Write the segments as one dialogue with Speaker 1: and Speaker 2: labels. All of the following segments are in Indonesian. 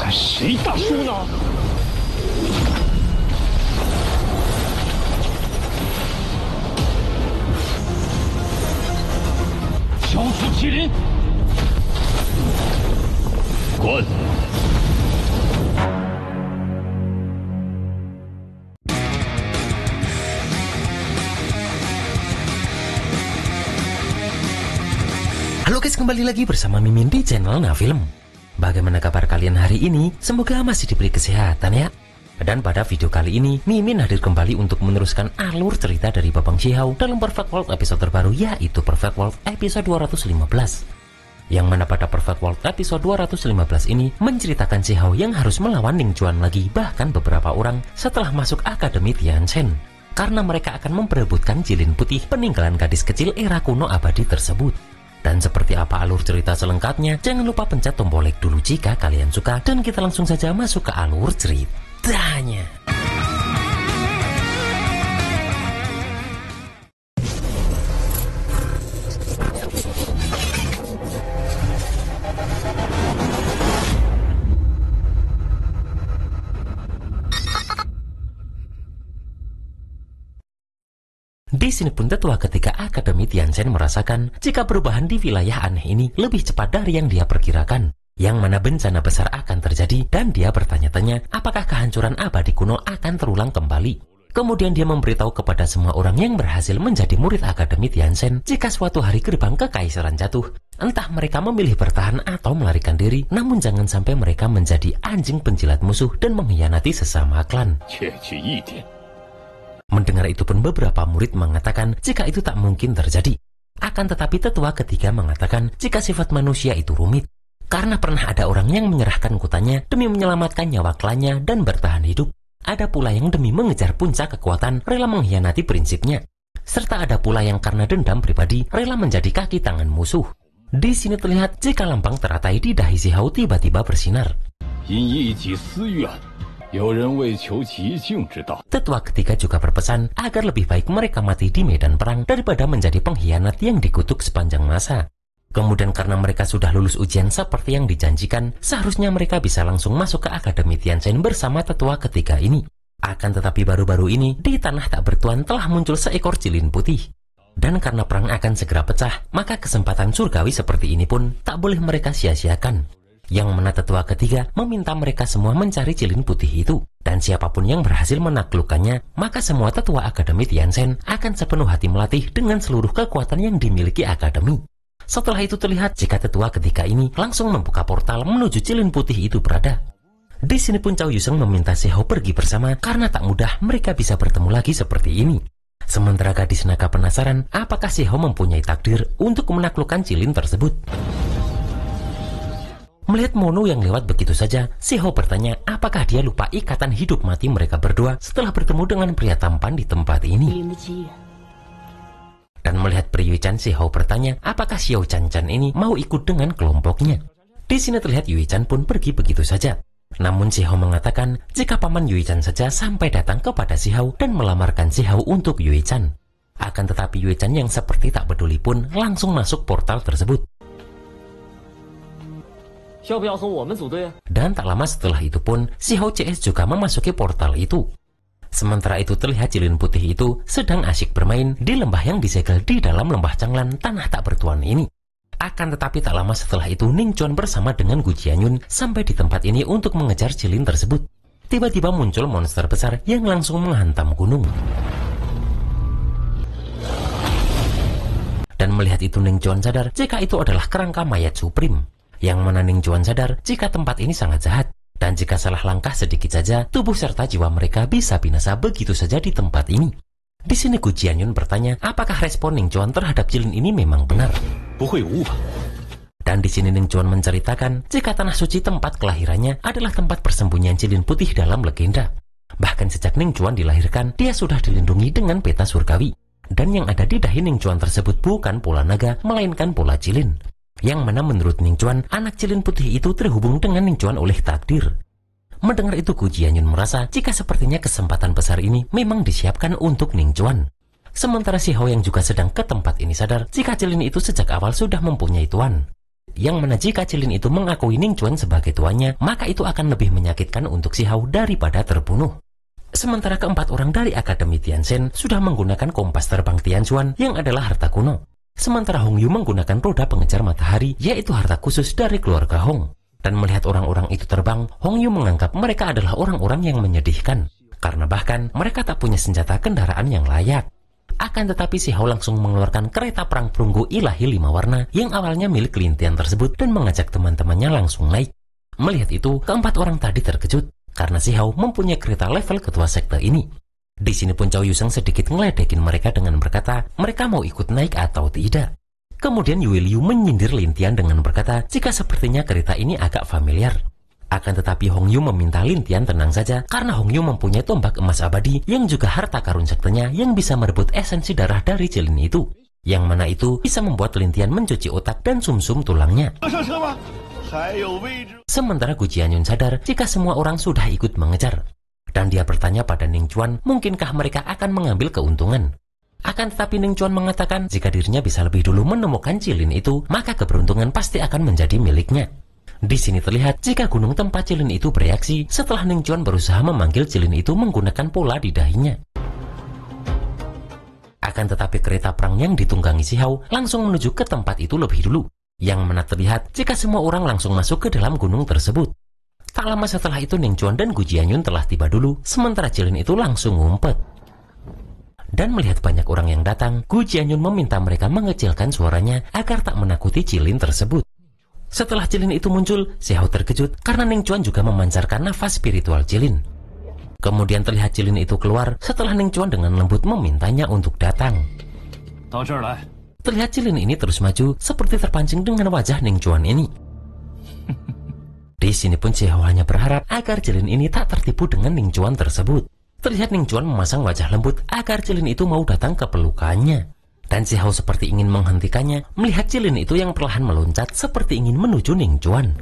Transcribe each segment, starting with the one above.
Speaker 1: 看谁大输呢？交出麒麟！滚！
Speaker 2: Halo guys, kembali lagi bersama Mimin di channel Nafilm. Bagaimana kabar kalian hari ini? Semoga masih diberi kesehatan ya. Dan pada video kali ini, Mimin hadir kembali untuk meneruskan alur cerita dari Babang Shihao dalam Perfect World episode terbaru, yaitu Perfect World episode 215. Yang mana pada Perfect World episode 215 ini menceritakan Shihao yang harus melawan Ning Chuan lagi, bahkan beberapa orang setelah masuk Akademi Tianchen. Karena mereka akan memperebutkan jilin putih peninggalan gadis kecil era kuno abadi tersebut. Dan seperti apa alur cerita selengkapnya, jangan lupa pencet tombol like dulu jika kalian suka. Dan kita langsung saja masuk ke alur ceritanya. Di sini pun tetua ketika Akademi Tianchen merasakan jika perubahan di wilayah aneh ini lebih cepat dari yang dia perkirakan, yang mana bencana besar akan terjadi, dan dia bertanya-tanya apakah kehancuran abadi kuno akan terulang kembali. Kemudian dia memberitahu kepada semua orang yang berhasil menjadi murid Akademi Tianchen jika suatu hari gerbang kekaisaran jatuh, entah mereka memilih bertahan atau melarikan diri, namun jangan sampai mereka menjadi anjing penjilat musuh dan mengkhianati sesama klan. Mendengar itu pun beberapa murid mengatakan jika itu tak mungkin terjadi. Akan tetapi tetua ketiga mengatakan jika sifat manusia itu rumit. Karena pernah ada orang yang menyerahkan kutanya demi menyelamatkan nyawa klannya dan bertahan hidup. Ada pula yang demi mengejar puncak kekuatan rela mengkhianati prinsipnya. Serta ada pula yang karena dendam pribadi rela menjadi kaki tangan musuh. Di sini terlihat jika lambang teratai di dahi Shihao tiba-tiba bersinar. Tetua ketiga juga berpesan agar lebih baik mereka mati di medan perang daripada menjadi pengkhianat yang dikutuk sepanjang masa. Kemudian karena mereka sudah lulus ujian seperti yang dijanjikan, seharusnya mereka bisa langsung masuk ke Akademi Tianchen bersama tetua ketiga ini. Akan tetapi baru-baru ini di tanah tak bertuan telah muncul seekor jilin putih. Dan karena perang akan segera pecah, maka kesempatan surgawi seperti ini pun tak boleh mereka sia-siakan. Yang mana tetua ketiga meminta mereka semua mencari jilin putih itu. Dan siapapun yang berhasil menaklukkannya, maka semua tetua Akademi Tianchen akan sepenuh hati melatih dengan seluruh kekuatan yang dimiliki Akademi. Setelah itu terlihat jika tetua ketiga ini langsung membuka portal menuju jilin putih itu berada. Di sini pun Cao Yuseng meminta Shihao pergi bersama karena tak mudah mereka bisa bertemu lagi seperti ini. Sementara gadis naga penasaran apakah Shihao mempunyai takdir untuk menaklukkan jilin tersebut. Melihat Mono yang lewat begitu saja, Shihao bertanya apakah dia lupa ikatan hidup mati mereka berdua setelah bertemu dengan pria tampan di tempat ini. Dan melihat Pri Yui Chan, Shihao bertanya apakah Xiao Chan Chan ini mau ikut dengan kelompoknya. Di sini terlihat Yui Chan pun pergi begitu saja. Namun Shihao mengatakan jika paman Yui Chan saja sampai datang kepada Shihao dan melamarkan Shihao untuk Yui Chan. Akan tetapi Yui Chan yang seperti tak peduli pun langsung masuk portal tersebut. Dan tak lama setelah itu pun, Shihao CS juga memasuki portal itu. Sementara itu terlihat jilin putih itu sedang asyik bermain di lembah yang disegel di dalam lembah Changlan tanah tak bertuan ini. Akan tetapi tak lama setelah itu Ning Chuan bersama dengan Gu Jianyun sampai di tempat ini untuk mengejar jilin tersebut. Tiba-tiba muncul monster besar yang langsung menghantam gunung. Dan melihat itu Ning Chuan sadar jika itu adalah kerangka mayat Supreme. Yang mana Ning Chuan sadar jika tempat ini sangat jahat, dan jika salah langkah sedikit saja, tubuh serta jiwa mereka bisa binasa begitu saja di tempat ini. Di sini Gu Jianyun bertanya apakah respon Ning Chuan terhadap jilin ini memang benar. Dan di sini Ning Chuan menceritakan jika tanah suci tempat kelahirannya adalah tempat persembunyian jilin putih dalam legenda. Bahkan sejak Ning Chuan dilahirkan, dia sudah dilindungi dengan peta surgawi. Dan yang ada di dahi Ning Chuan tersebut bukan pola naga, melainkan pola jilin. Yang mana menurut Ning Chuan, anak jilin putih itu terhubung dengan Ning Chuan oleh takdir. Mendengar itu Gu Jianyun merasa jika sepertinya kesempatan besar ini memang disiapkan untuk Ning Chuan. Sementara Shihao yang juga sedang ke tempat ini sadar jika jilin itu sejak awal sudah mempunyai tuan. yang mana jika Cilin itu mengakui Ning Chuan sebagai tuannya, maka itu akan lebih menyakitkan untuk si Hao daripada terbunuh. Sementara keempat orang dari Akademi Tianzhen sudah menggunakan kompas terbang Tianchuan yang adalah harta kuno. Sementara Hong Yu menggunakan roda pengejar matahari, yaitu harta khusus dari keluarga Hong. Dan melihat orang-orang itu terbang, Hong Yu menganggap mereka adalah orang-orang yang menyedihkan. Karena bahkan mereka tak punya senjata kendaraan yang layak. Akan tetapi si Hao langsung mengeluarkan kereta perang perunggu ilahi 5 warna yang awalnya milik Lin Tian tersebut dan mengajak teman-temannya langsung naik. Melihat itu, keempat orang tadi terkejut karena si Hao mempunyai kereta level ketua sekte ini. Di sini pun Cao Yuseng sedikit ngeledekin mereka dengan berkata mereka mau ikut naik atau tidak. Kemudian Yue Liu menyindir Lin Tian dengan berkata jika sepertinya kereta ini agak familiar. Akan tetapi Hong Yu meminta Lin Tian tenang saja karena Hong Yu mempunyai tombak emas abadi yang juga harta karun sektenya yang bisa merebut esensi darah dari Cilin itu. Yang mana itu bisa membuat Lin Tian mencuci otak dan sumsum tulangnya. Sementara Gu Jianyun sadar jika semua orang sudah ikut mengejar. Dan dia bertanya pada Ning Chuan, mungkinkah mereka akan mengambil keuntungan? Akan tetapi Ning Chuan mengatakan jika dirinya bisa lebih dulu menemukan Cilin itu, maka keberuntungan pasti akan menjadi miliknya. Di sini terlihat jika gunung tempat Cilin itu bereaksi setelah Ning Chuan berusaha memanggil Cilin itu menggunakan pola di dahinya. Akan tetapi kereta perang yang ditunggangi si Hao langsung menuju ke tempat itu lebih dulu. Yang mana terlihat jika semua orang langsung masuk ke dalam gunung tersebut. Tak lama setelah itu Ning Chuan dan Gu Jianyun telah tiba dulu, sementara Cilin itu langsung ngumpet. Dan melihat banyak orang yang datang, Gu Jianyun meminta mereka mengecilkan suaranya agar tak menakuti Cilin tersebut. Setelah Cilin itu muncul, si Hao terkejut karena Ning Chuan juga memancarkan nafas spiritual Cilin. Kemudian terlihat Cilin itu keluar setelah Ning Chuan dengan lembut memintanya untuk datang. Terlihat Cilin ini terus maju seperti terpancing dengan wajah Ning Chuan ini. Di sini pun si Hao hanya berharap agar Cilin ini tak tertipu dengan Ning Chuan tersebut. Terlihat Ning Chuan memasang wajah lembut agar Cilin itu mau datang ke pelukannya. Dan si Hao seperti ingin menghentikannya, melihat Cilin itu yang perlahan meloncat seperti ingin menuju Ning Chuan.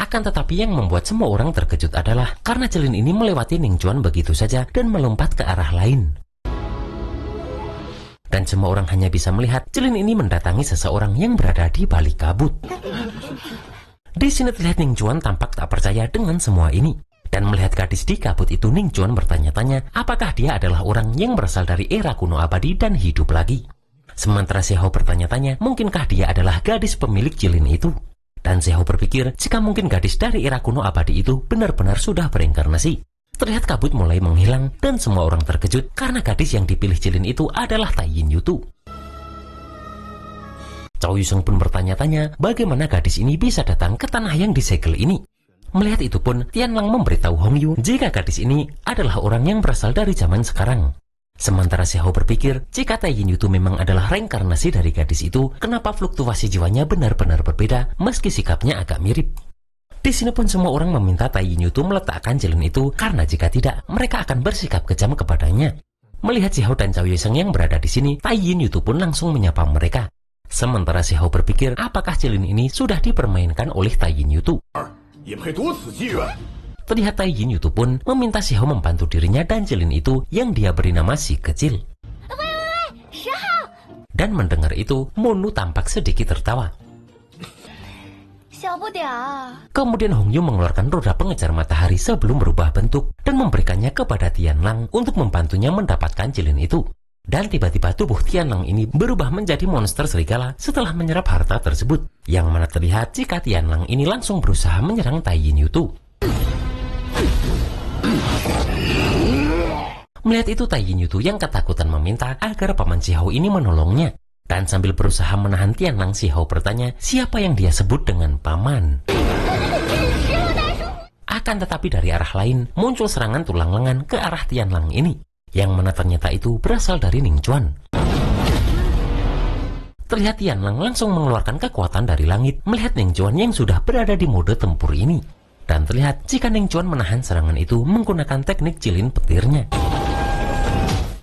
Speaker 2: Akan tetapi yang membuat semua orang terkejut adalah karena Cilin ini melewati Ning Chuan begitu saja dan melompat ke arah lain. Dan semua orang hanya bisa melihat Cilin ini mendatangi seseorang yang berada di balik kabut. Di sini terlihat Ning Chuan tampak tak percaya dengan semua ini. Dan melihat gadis di kabut itu, Ning Chuan bertanya-tanya apakah dia adalah orang yang berasal dari era kuno abadi dan hidup lagi. Sementara si Hao bertanya-tanya mungkinkah dia adalah gadis pemilik Cilin itu. Dan si Hao berpikir jika mungkin gadis dari era kuno abadi itu benar-benar sudah berinkarnasi. Terlihat kabut mulai menghilang dan semua orang terkejut karena gadis yang dipilih Cilin itu adalah Tai Yin Yutu. Cao Yuseng pun bertanya-tanya bagaimana gadis ini bisa datang ke tanah yang disegel ini. Melihat itu pun Tianlang memberitahu Hong Yu jika gadis ini adalah orang yang berasal dari zaman sekarang. Sementara si Hao berpikir jika Tai Yin Yutu memang adalah reinkarnasi dari gadis itu, kenapa fluktuasi jiwanya benar-benar berbeda meski sikapnya agak mirip. Di sini pun semua orang meminta Tai Yin Yutu meletakkan Cilin itu karena jika tidak, mereka akan bersikap kejam kepadanya. Melihat si Hao dan Cao Yuseng yang berada di sini, Tai Yin Yutu pun langsung menyapa mereka. Sementara si Hao berpikir apakah Cilin ini sudah dipermainkan oleh Tai Yin Yutu. Terlihat Tai Yin Yutu pun meminta si Hao membantu dirinya dan Cilin itu yang dia beri nama si kecil. Dan mendengar itu, Monu tampak sedikit tertawa. Kemudian Hong Yu mengeluarkan roda pengejar matahari sebelum berubah bentuk dan memberikannya kepada Tianlang untuk membantunya mendapatkan Cilin itu. Dan tiba-tiba tubuh Tianlang ini berubah menjadi monster serigala setelah menyerap harta tersebut. Yang mana terlihat jika Tianlang ini langsung berusaha menyerang Tai Yin Yutu. Melihat itu Tai Yin Yutu yang ketakutan meminta agar paman si Hao ini menolongnya. Dan sambil berusaha menahan Tianlang, si Hao bertanya siapa yang dia sebut dengan paman. Akan tetapi dari arah lain muncul serangan tulang lengan ke arah Tianlang ini. Yang mana ternyata itu berasal dari Ning Chuan. Terlihat Tianlang langsung mengeluarkan kekuatan dari langit melihat Ning Chuan yang sudah berada di mode tempur ini. Dan terlihat jika Ning Chuan menahan serangan itu menggunakan teknik Cilin petirnya.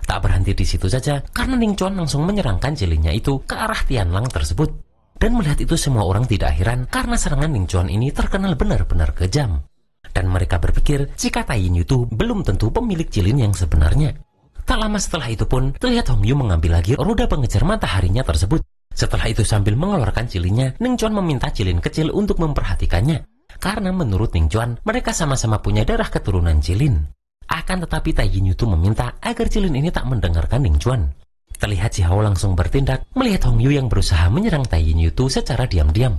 Speaker 2: Tak berhenti di situ saja karena Ning Chuan langsung menyerangkan Cilinnya itu ke arah Tianlang tersebut. Dan melihat itu semua orang tidak heran karena serangan Ning Chuan ini terkenal benar-benar kejam. Dan mereka berpikir jika Tai Yin Yutu belum tentu pemilik Cilin yang sebenarnya. Tak lama setelah itu pun terlihat Hong Yu mengambil lagi roda pengejar mataharinya tersebut. Setelah itu sambil mengeluarkan cilinnya, Ning Chuan meminta cilin kecil untuk memperhatikannya. Karena menurut Ning Chuan, mereka sama-sama punya darah keturunan cilin. Akan tetapi Tai Yin Yutu meminta agar cilin ini tak mendengarkan Ning Chuan. Terlihat Si Hao langsung bertindak, melihat Hong Yu yang berusaha menyerang Tai Yin Yutu secara diam-diam.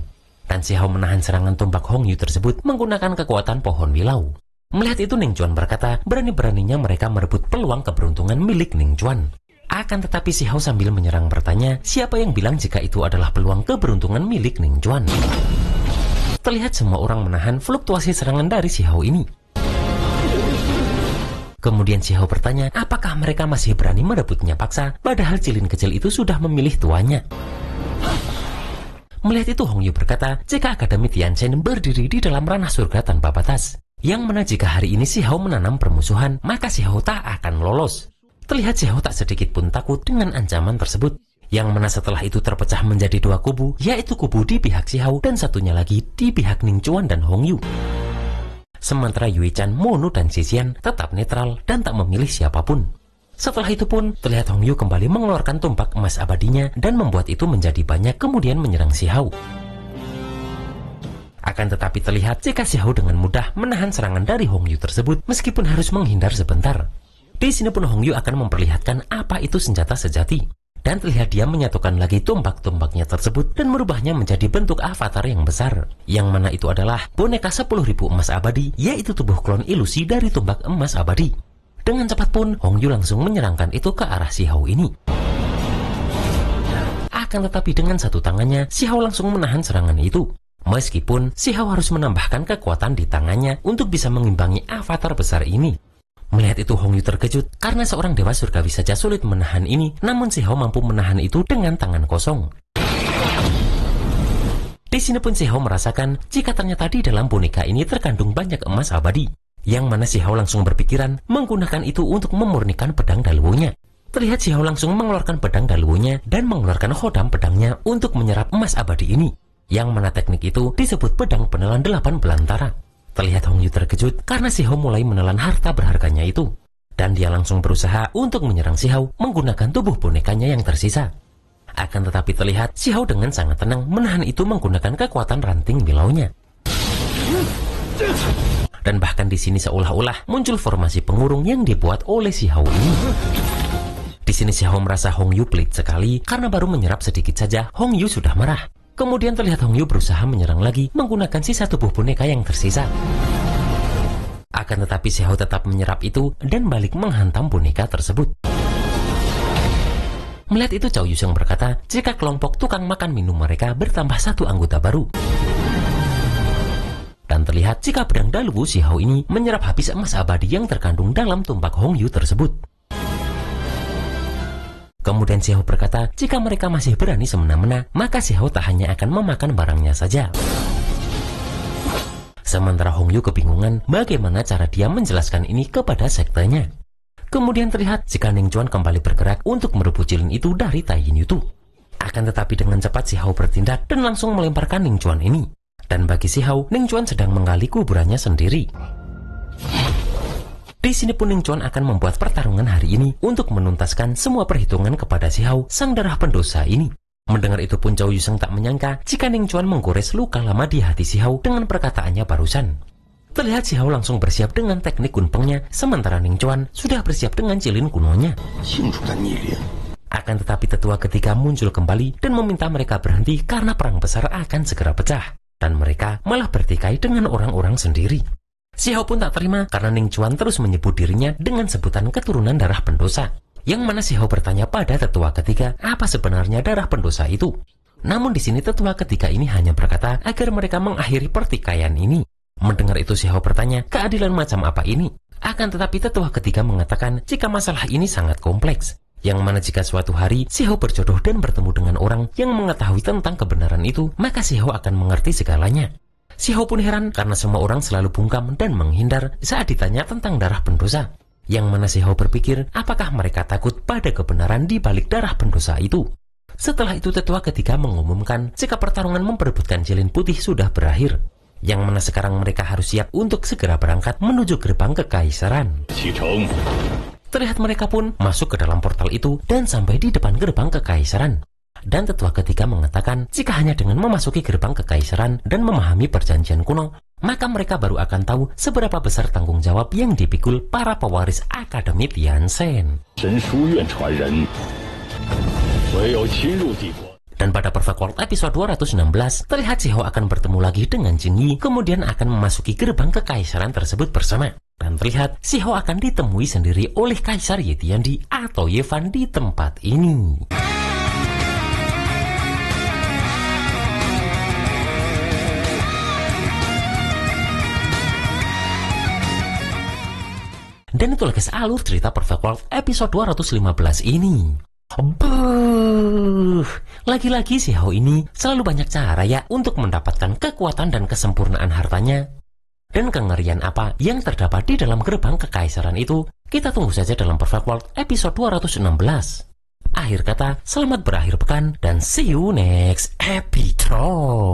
Speaker 2: Dan Si Hao menahan serangan tombak Hong Yu tersebut menggunakan kekuatan pohon wilau. Melihat itu Ning Chuan berkata, berani-beraninya mereka merebut peluang keberuntungan milik Ning Chuan. Akan tetapi Si Hao sambil menyerang bertanya, siapa yang bilang jika itu adalah peluang keberuntungan milik Ning Chuan? Terlihat semua orang menahan fluktuasi serangan dari Si Hao ini. Kemudian Si Hao bertanya, apakah mereka masih berani merebutnya paksa, padahal cilin kecil itu sudah memilih tuannya. Melihat itu Hong Yu berkata, jika Akademi Tianchen berdiri di dalam ranah surga tanpa batas, yang mana jika hari ini Si Hao menanam permusuhan, maka Si Hao tak akan lolos. Terlihat Si Hao tak sedikit pun takut dengan ancaman tersebut, yang mana setelah itu terpecah menjadi dua kubu, yaitu kubu di pihak Si Hao dan satunya lagi di pihak Ning Chuan dan Hong Yu. Sementara Yue Chan, Monu, dan Xixian tetap netral dan tak memilih siapapun. Setelah itu pun, terlihat Hong Yu kembali mengeluarkan tombak emas abadinya dan membuat itu menjadi banyak kemudian menyerang Si Hao. Akan tetapi terlihat jika Si Hao dengan mudah menahan serangan dari Hong Yu tersebut meskipun harus menghindar sebentar. Di sini pun Hong Yu akan memperlihatkan apa itu senjata sejati. Dan terlihat dia menyatukan lagi tombak-tombaknya tersebut dan merubahnya menjadi bentuk avatar yang besar. Yang mana itu adalah boneka 10.000 emas abadi, yaitu tubuh klon ilusi dari tombak emas abadi. Dengan cepat pun Hong Yu langsung menyerangkan itu ke arah Si Hao ini. Akan tetapi dengan satu tangannya, Si Hao langsung menahan serangan itu. Meskipun Si Hao harus menambahkan kekuatan di tangannya untuk bisa mengimbangi avatar besar ini. Melihat itu Hong Yu terkejut karena seorang dewa surgawi saja sulit menahan ini, namun Si Hao mampu menahan itu dengan tangan kosong. Di sini pun Si Hao merasakan jika ternyata di dalam boneka ini terkandung banyak emas abadi, yang mana Si Hao langsung berpikiran menggunakan itu untuk memurnikan pedang Daluonya. Terlihat Si Hao langsung mengeluarkan pedang Daluonya dan mengeluarkan khodam pedangnya untuk menyerap emas abadi ini, yang mana teknik itu disebut pedang penelan 8 belantara. Terlihat Hong Yu terkejut karena Si Hao mulai menelan harta berharganya itu. Dan dia langsung berusaha untuk menyerang Si Hao menggunakan tubuh bonekanya yang tersisa. Akan tetapi terlihat Si Hao dengan sangat tenang menahan itu menggunakan kekuatan ranting wilaunya. Dan bahkan di sini seolah-olah muncul formasi pengurung yang dibuat oleh Si Hao ini. Di sini Si Hao merasa Hong Yu pelit sekali karena baru menyerap sedikit saja Hong Yu sudah marah. Kemudian terlihat Hong Yu berusaha menyerang lagi menggunakan sisa tubuh boneka yang tersisa. Akan tetapi Si Hao tetap menyerap itu dan balik menghantam boneka tersebut. Melihat itu Cao Yusheng berkata, jika kelompok tukang makan minum mereka bertambah satu anggota baru. Dan terlihat jika pedang Daluo Si Hao ini menyerap habis emas abadi yang terkandung dalam tombak Hong Yu tersebut. Kemudian Si Hao berkata, jika mereka masih berani semena-mena, maka Si Hao tak hanya akan memakan barangnya saja. Sementara Hong Yu kebingungan bagaimana cara dia menjelaskan ini kepada sektenya. Kemudian terlihat jika Ning Chuan kembali bergerak untuk merebut cilin itu dari Tai Yin Yutu. Akan tetapi dengan cepat Si Hao bertindak dan langsung melemparkan Ning Chuan ini. Dan bagi Si Hao, Ning Chuan sedang menggali kuburannya sendiri. Di sini pun Ning Chuan akan membuat pertarungan hari ini untuk menuntaskan semua perhitungan kepada Si Hao, sang darah pendosa ini. Mendengar itu pun Cao Yusheng tak menyangka jika Ning Chuan menggores luka lama di hati Si Hao dengan perkataannya barusan. Terlihat Si Hao langsung bersiap dengan teknik kunpengnya, sementara Ning Chuan sudah bersiap dengan cilin kunonya. Akan tetapi tetua ketiga muncul kembali dan meminta mereka berhenti karena perang besar akan segera pecah. Dan mereka malah bertikai dengan orang-orang sendiri. Si Hao pun tak terima karena Ning Chuan terus menyebut dirinya dengan sebutan keturunan darah pendosa. Yang mana Si Hao bertanya pada tetua ketiga apa sebenarnya darah pendosa itu. Namun di sini tetua ketiga ini hanya berkata agar mereka mengakhiri pertikaian ini. Mendengar itu Si Hao bertanya keadilan macam apa ini. Akan tetapi tetua ketiga mengatakan jika masalah ini sangat kompleks. Yang mana jika suatu hari Si Hao berjodoh dan bertemu dengan orang yang mengetahui tentang kebenaran itu, maka Si Hao akan mengerti segalanya. Si Hao pun heran karena semua orang selalu bungkam dan menghindar saat ditanya tentang darah pendosa. Yang mana Si Hao berpikir apakah mereka takut pada kebenaran di balik darah pendosa itu. Setelah itu tetua ketiga mengumumkan jika pertarungan memperebutkan cilin putih sudah berakhir. Yang mana sekarang mereka harus siap untuk segera berangkat menuju gerbang kekaisaran. Terlihat mereka pun masuk ke dalam portal itu dan sampai di depan gerbang kekaisaran. dan tetua ketiga mengatakan jika hanya dengan memasuki gerbang kekaisaran dan memahami perjanjian kuno, maka mereka baru akan tahu seberapa besar tanggung jawab yang dipikul para pewaris Akademi Tianzhen.
Speaker 1: 神书院传人，唯有侵入帝国。
Speaker 2: Dan pada Perfect World episode 216, terlihat Xiahou akan bertemu lagi dengan Jing Yi, kemudian akan memasuki gerbang kekaisaran tersebut bersama. Dan terlihat Xiahou akan ditemui sendiri oleh Kaisar Ye Tiandi atau Ye Fan di tempat ini. Dan itulah guys alur cerita Perfect World episode 215 ini. Lagi-lagi Xiahou ini selalu banyak cara ya untuk mendapatkan kekuatan dan kesempurnaan hartanya. Dan kengerian apa yang terdapat di dalam gerbang kekaisaran itu, kita tunggu saja dalam Perfect World episode 216. Akhir kata, selamat berakhir pekan dan see you next episode.